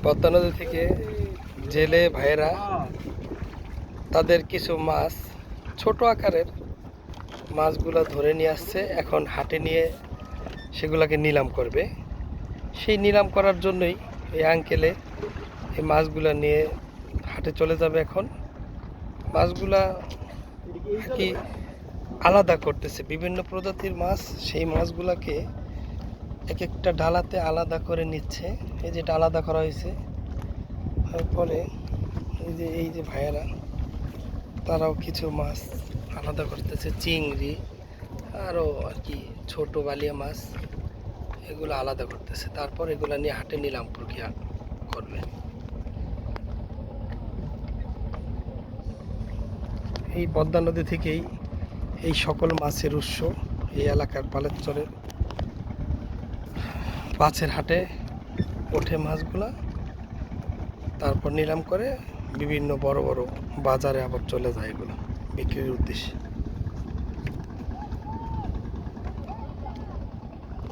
পদ্মা নদী থেকে জেলে ভাইয়েরা তাদের কিছু মাছ, ছোট আকারের মাছগুলো ধরে নিয়ে আসছে। এখন হাটে নিয়ে সেগুলোকে নিলাম করবে। সেই নিলাম করার জন্যই এই আঙ্কেলে এই মাছগুলো নিয়ে হাটে চলে যাবে। এখন মাছগুলা কি আলাদা করতেছে, বিভিন্ন প্রজাতির মাছ। সেই মাছগুলাকে এক একটা ডালাতে আলাদা করে নিচ্ছে। এই যেটা আলাদা করা হয়েছে, তারপরে এই যে ভাইয়েরা তারাও কিছু মাছ আলাদা করতেছে, চিংড়ি আরও আর কি ছোট বালিয়া মাছ, এগুলো আলাদা করতেছে। তারপর এগুলো নিয়ে হাটে নিলাম প্রক্রিয়া করবে। এই পদ্মা নদী থেকেই এই সকল মাছের উৎস। এই এলাকার পালেশ্বরের মাছের হাটে ওঠে মাছগুলা, তারপর নিলাম করে বিভিন্ন বড় বড় বাজারে আবার চলে যায় এগুলো বিক্রির উদ্দেশ্যে।